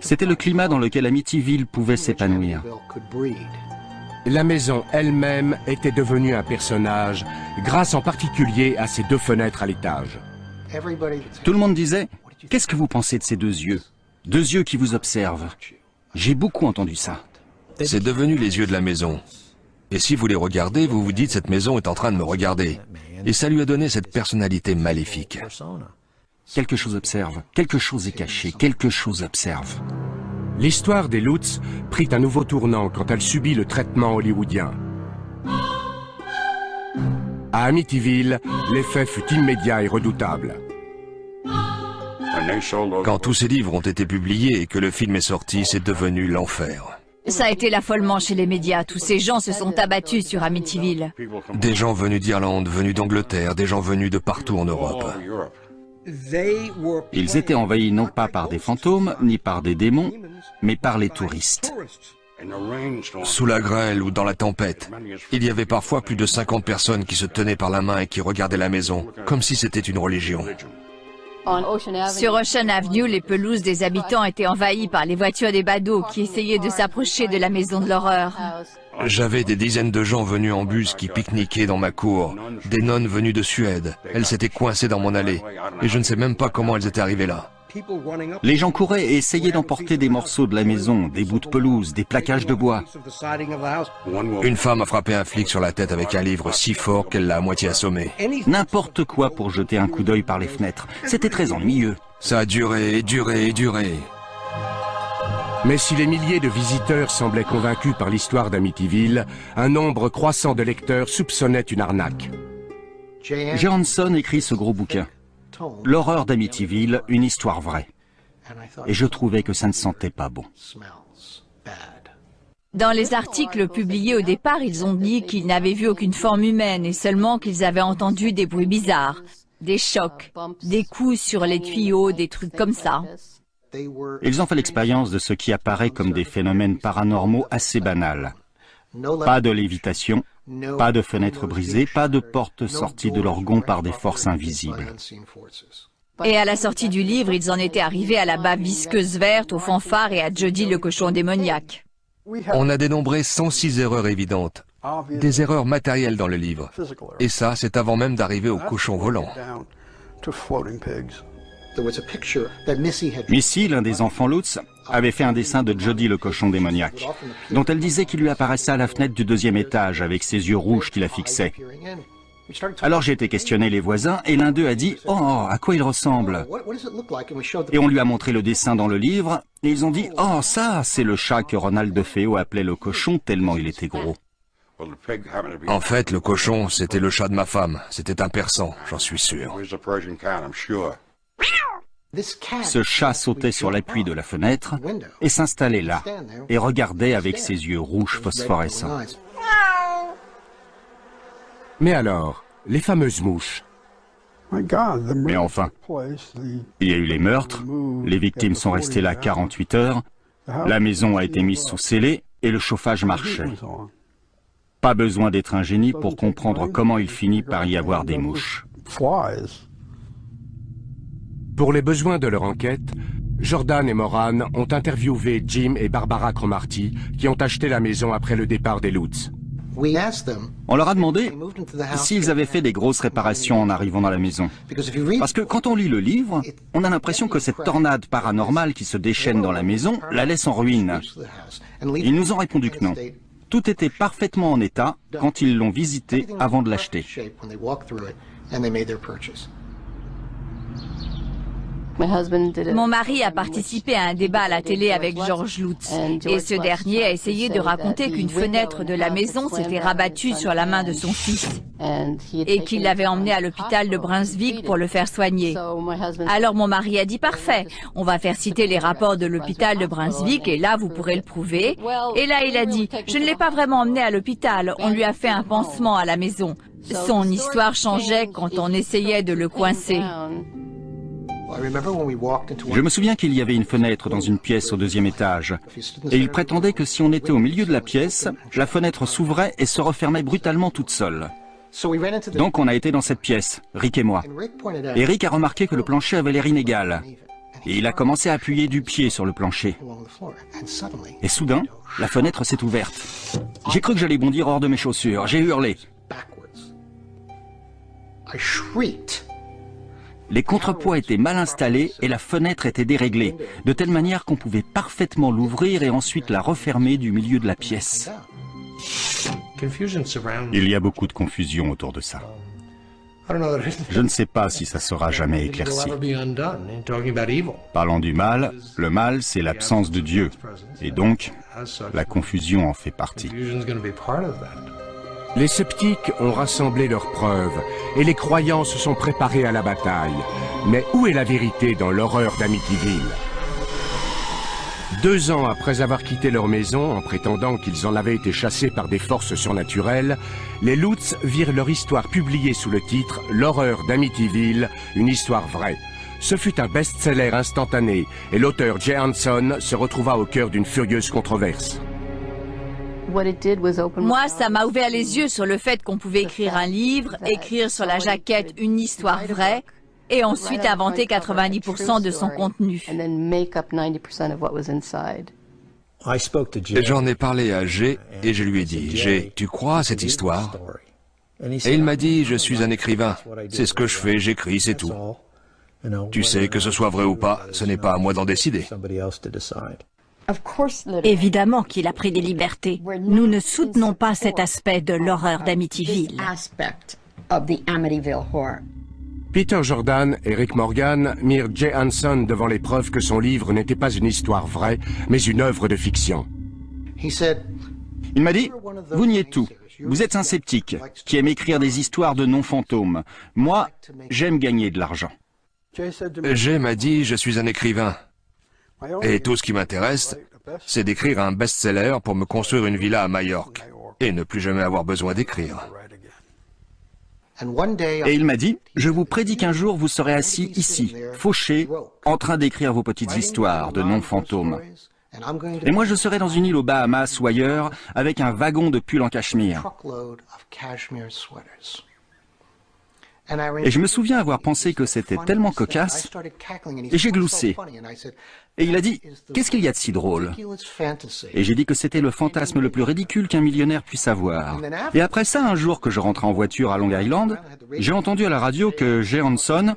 C'était le climat dans lequel Amityville pouvait s'épanouir. La maison elle-même était devenue un personnage, grâce en particulier à ses deux fenêtres à l'étage. Tout le monde disait « Qu'est-ce que vous pensez de ces deux yeux? Deux yeux qui vous observent. » J'ai beaucoup entendu ça. C'est devenu les yeux de la maison. Et si vous les regardez, vous vous dites « cette maison est en train de me regarder ». Et ça lui a donné cette personnalité maléfique. Quelque chose observe, quelque chose est caché, quelque chose observe. L'histoire des Lutz prit un nouveau tournant quand elle subit le traitement hollywoodien. À Amityville, l'effet fut immédiat et redoutable. Quand tous ces livres ont été publiés et que le film est sorti, c'est devenu l'enfer. Ça a été l'affolement chez les médias. Tous ces gens se sont abattus sur Amityville. Des gens venus d'Irlande, venus d'Angleterre, des gens venus de partout en Europe. Ils étaient envahis non pas par des fantômes, ni par des démons, mais par les touristes. Sous la grêle ou dans la tempête, il y avait parfois plus de 50 personnes qui se tenaient par la main et qui regardaient la maison, comme si c'était une religion. Sur Ocean Avenue, les pelouses des habitants étaient envahies par les voitures des badauds qui essayaient de s'approcher de la maison de l'horreur. J'avais des dizaines de gens venus en bus qui pique-niquaient dans ma cour, des nonnes venues de Suède. Elles s'étaient coincées dans mon allée, et je ne sais même pas comment elles étaient arrivées là. Les gens couraient et essayaient d'emporter des morceaux de la maison, des bouts de pelouse, des plaquages de bois. Une femme a frappé un flic sur la tête avec un livre si fort qu'elle l'a à moitié assommé. N'importe quoi pour jeter un coup d'œil par les fenêtres. C'était très ennuyeux. Ça a duré et duré et duré. Mais si les milliers de visiteurs semblaient convaincus par l'histoire d'Amityville, un nombre croissant de lecteurs soupçonnait une arnaque. Johansson écrit ce gros bouquin. L'horreur d'Amityville, une histoire vraie. Et je trouvais que ça ne sentait pas bon. Dans les articles publiés au départ, ils ont dit qu'ils n'avaient vu aucune forme humaine et seulement qu'ils avaient entendu des bruits bizarres, des chocs, des coups sur les tuyaux, des trucs comme ça. Ils ont fait l'expérience de ce qui apparaît comme des phénomènes paranormaux assez banals. Pas de lévitation, pas de fenêtres brisées, pas de portes sorties de leur gonds par des forces invisibles. Et à la sortie du livre, ils en étaient arrivés à la bave visqueuse verte, aux fanfares et à Jody le cochon démoniaque. On a dénombré 106 erreurs évidentes, des erreurs matérielles dans le livre. Et ça, c'est avant même d'arriver au cochon volant. Missy, l'un des enfants Lutz, avait fait un dessin de Jody le cochon démoniaque, dont elle disait qu'il lui apparaissait à la fenêtre du 2e étage avec ses yeux rouges qui la fixaient. Alors j'ai été questionner les voisins et l'un d'eux a dit « Oh, à quoi il ressemble ?» Et on lui a montré le dessin dans le livre et ils ont dit « Oh, ça, c'est le chat que Ronald DeFeo appelait le cochon tellement il était gros. » En fait, le cochon, c'était le chat de ma femme. C'était un persan, j'en suis sûr. Ce chat sautait sur l'appui de la fenêtre et s'installait là, et regardait avec ses yeux rouges phosphorescents. Mais alors, les fameuses mouches? Mais enfin, il y a eu les meurtres, les victimes sont restées là 48 heures, la maison a été mise sous scellé et le chauffage marchait. Pas besoin d'être un génie pour comprendre comment il finit par y avoir des mouches. Pour les besoins de leur enquête, Jordan et Moran ont interviewé Jim et Barbara Cromarty qui ont acheté la maison après le départ des Lutz. On leur a demandé s'ils avaient fait des grosses réparations en arrivant dans la maison. Parce que quand on lit le livre, on a l'impression que cette tornade paranormale qui se déchaîne dans la maison la laisse en ruine. Ils nous ont répondu que non. Tout était parfaitement en état quand ils l'ont visité avant de l'acheter. Mon mari a participé à un débat à la télé avec George Lutz et ce dernier a essayé de raconter qu'une fenêtre de la maison s'était rabattue sur la main de son fils et qu'il l'avait emmené à l'hôpital de Brunswick pour le faire soigner. Alors mon mari a dit parfait, on va faire citer les rapports de l'hôpital de Brunswick et là vous pourrez le prouver. Et là il a dit, je ne l'ai pas vraiment emmené à l'hôpital, on lui a fait un pansement à la maison. Son histoire changeait quand on essayait de le coincer. Je me souviens qu'il y avait une fenêtre dans une pièce au 2e étage, et il prétendait que si on était au milieu de la pièce, la fenêtre s'ouvrait et se refermait brutalement toute seule. Donc on a été dans cette pièce, Rick et moi. Et Rick a remarqué que le plancher avait l'air inégal, et il a commencé à appuyer du pied sur le plancher. Et soudain, la fenêtre s'est ouverte. J'ai cru que j'allais bondir hors de mes chaussures, j'ai hurlé. Les contrepoids étaient mal installés et la fenêtre était déréglée, de telle manière qu'on pouvait parfaitement l'ouvrir et ensuite la refermer du milieu de la pièce. Il y a beaucoup de confusion autour de ça. Je ne sais pas si ça sera jamais éclairci. Parlant du mal, le mal c'est l'absence de Dieu, et donc la confusion en fait partie. Les sceptiques ont rassemblé leurs preuves et les croyants se sont préparés à la bataille. Mais où est la vérité dans l'horreur d'Amityville? 2 ans après avoir quitté leur maison en prétendant qu'ils en avaient été chassés par des forces surnaturelles, les Lutz virent leur histoire publiée sous le titre « L'horreur d'Amityville, une histoire vraie ». Ce fut un best-seller instantané et l'auteur Jay Hanson se retrouva au cœur d'une furieuse controverse. Moi, ça m'a ouvert les yeux sur le fait qu'on pouvait écrire un livre, écrire sur la jaquette une histoire vraie, et ensuite inventer 90% de son contenu. J'en ai parlé à Jay et je lui ai dit, Jay, tu crois à cette histoire? Et il m'a dit, je suis un écrivain, c'est ce que je fais, j'écris, c'est tout. Tu sais, que ce soit vrai ou pas, ce n'est pas à moi d'en décider. Évidemment qu'il a pris des libertés. Nous ne soutenons pas cet aspect de l'horreur d'Amityville. Peter Jordan et Rick Morgan mirent Jay Hanson devant les preuves que son livre n'était pas une histoire vraie, mais une œuvre de fiction. Il m'a dit, vous niez tout. Vous êtes un sceptique, qui aime écrire des histoires de non-fantômes. Moi, j'aime gagner de l'argent. Jay m'a dit, je suis un écrivain. Et tout ce qui m'intéresse, c'est d'écrire un best-seller pour me construire une villa à Majorque et ne plus jamais avoir besoin d'écrire. Et il m'a dit, je vous prédis qu'un jour vous serez assis ici, fauché, en train d'écrire vos petites histoires de non-fantômes. Et moi je serai dans une île aux Bahamas ou ailleurs, avec un wagon de pulls en cachemire. Et je me souviens avoir pensé que c'était tellement cocasse, et j'ai gloussé. Et il a dit, qu'est-ce qu'il y a de si drôle? Et j'ai dit que c'était le fantasme le plus ridicule qu'un millionnaire puisse avoir. Et après ça, un jour que je rentrais en voiture à Long Island, j'ai entendu à la radio que Jay Hanson,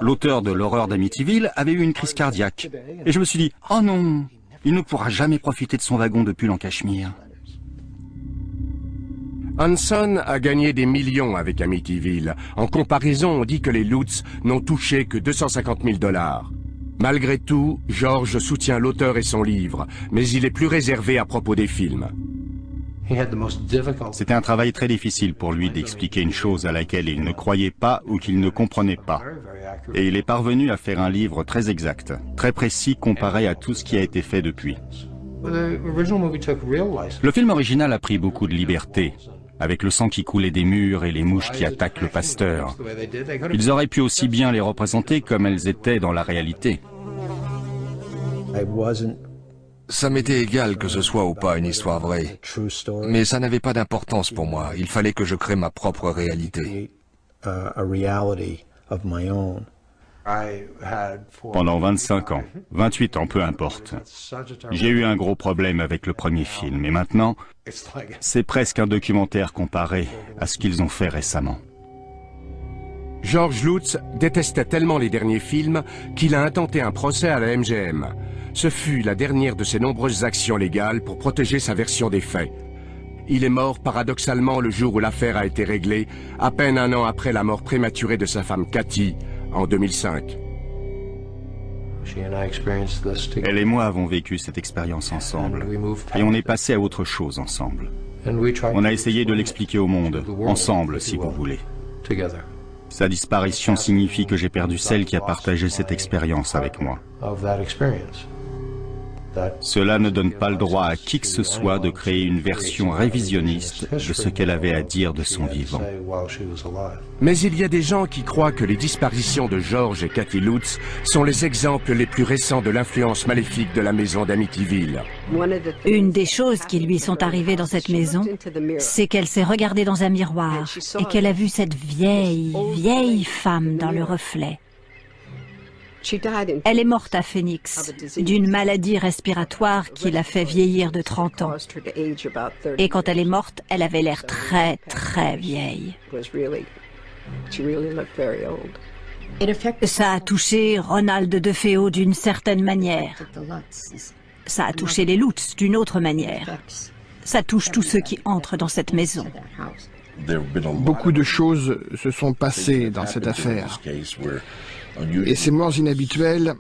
l'auteur de l'horreur d'Amityville, avait eu une crise cardiaque. Et je me suis dit, oh non, il ne pourra jamais profiter de son wagon de pulls en cachemire. Hanson a gagné des millions avec Amityville. En comparaison, on dit que les Lutz n'ont touché que 250 000 $. Malgré tout, George soutient l'auteur et son livre, mais il est plus réservé à propos des films. C'était un travail très difficile pour lui d'expliquer une chose à laquelle il ne croyait pas ou qu'il ne comprenait pas. Et il est parvenu à faire un livre très exact, très précis comparé à tout ce qui a été fait depuis. Le film original a pris beaucoup de liberté, avec le sang qui coulait des murs et les mouches qui attaquent le pasteur. Ils auraient pu aussi bien les représenter comme elles étaient dans la réalité. Ça m'était égal que ce soit ou pas une histoire vraie, mais ça n'avait pas d'importance pour moi. Il fallait que je crée ma propre réalité. Pendant 25 ans, 28 ans, peu importe. J'ai eu un gros problème avec le premier film, et maintenant, c'est presque un documentaire comparé à ce qu'ils ont fait récemment. George Lutz détestait tellement les derniers films qu'il a intenté un procès à la MGM. Ce fut la dernière de ses nombreuses actions légales pour protéger sa version des faits. Il est mort paradoxalement le jour où l'affaire a été réglée, à peine un an après la mort prématurée de sa femme Cathy, en 2005. Elle et moi avons vécu cette expérience ensemble, et on est passé à autre chose ensemble. On a essayé de l'expliquer au monde, ensemble si vous voulez. Sa disparition signifie que j'ai perdu celle qui a partagé cette expérience avec moi. Cela ne donne pas le droit à qui que ce soit de créer une version révisionniste de ce qu'elle avait à dire de son vivant. Mais il y a des gens qui croient que les disparitions de George et Cathy Lutz sont les exemples les plus récents de l'influence maléfique de la maison d'Amityville. Une des choses qui lui sont arrivées dans cette maison, c'est qu'elle s'est regardée dans un miroir et qu'elle a vu cette vieille femme dans le reflet. Elle est morte à Phoenix, d'une maladie respiratoire qui l'a fait vieillir de 30 ans. Et quand elle est morte, elle avait l'air très vieille. Ça a touché Ronald DeFeo d'une certaine manière. Ça a touché les Lutz d'une autre manière. Ça touche tous ceux qui entrent dans cette maison. Beaucoup de choses se sont passées dans cette affaire. Et ces morts inhabituelles,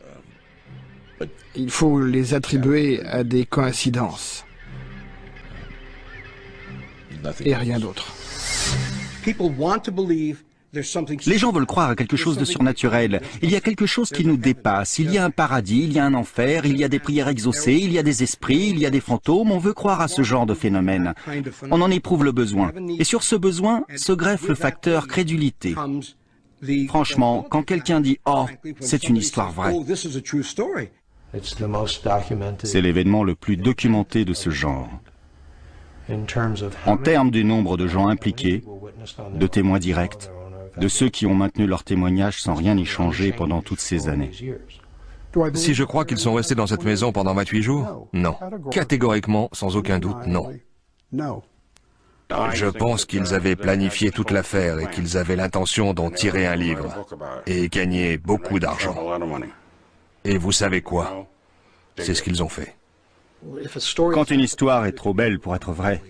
il faut les attribuer à des coïncidences. Et rien d'autre. Les gens veulent croire à quelque chose de surnaturel. Il y a quelque chose qui nous dépasse. Il y a un paradis, il y a un enfer, il y a des prières exaucées, il y a des esprits, il y a des fantômes. On veut croire à ce genre de phénomène. On en éprouve le besoin. Et sur ce besoin se greffe le facteur crédulité. Franchement, quand quelqu'un dit « Oh, c'est une histoire vraie », c'est l'événement le plus documenté de ce genre. En termes du nombre de gens impliqués, de témoins directs, de ceux qui ont maintenu leur témoignage sans rien y changer pendant toutes ces années. Si je crois qu'ils sont restés dans cette maison pendant 28 jours? Non. Catégoriquement, sans aucun doute, non. Je pense qu'ils avaient planifié toute l'affaire et qu'ils avaient l'intention d'en tirer un livre et gagner beaucoup d'argent. Et vous savez quoi? C'est ce qu'ils ont fait. Quand une histoire est trop belle pour être vraie,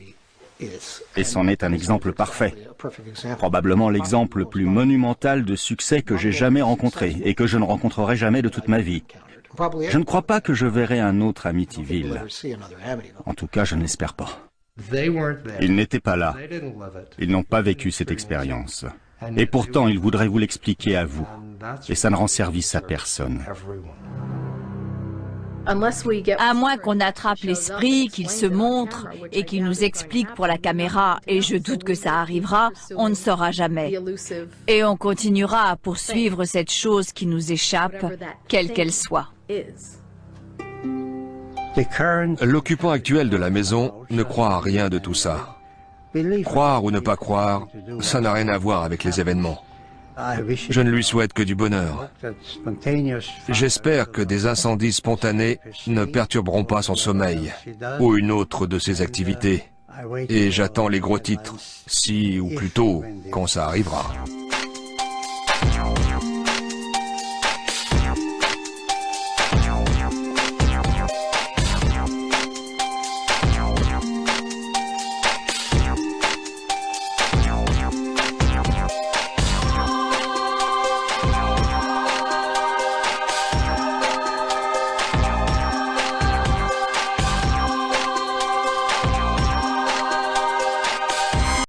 et c'en est un exemple parfait, probablement l'exemple le plus monumental de succès que j'ai jamais rencontré et que je ne rencontrerai jamais de toute ma vie. Je ne crois pas que je verrai un autre Amityville. En tout cas, je n'espère pas. Ils n'étaient pas là. Ils n'ont pas vécu cette expérience. Et pourtant, ils voudraient vous l'expliquer à vous. Et ça ne rend service à personne. À moins qu'on attrape l'esprit, qu'il se montre et qu'il nous explique pour la caméra, et je doute que ça arrivera, on ne saura jamais. Et on continuera à poursuivre cette chose qui nous échappe, quelle qu'elle soit. L'occupant actuel de la maison ne croit à rien de tout ça. Croire ou ne pas croire, ça n'a rien à voir avec les événements. Je ne lui souhaite que du bonheur. J'espère que des incendies spontanés ne perturberont pas son sommeil ou une autre de ses activités. Et j'attends les gros titres, si ou plutôt quand ça arrivera.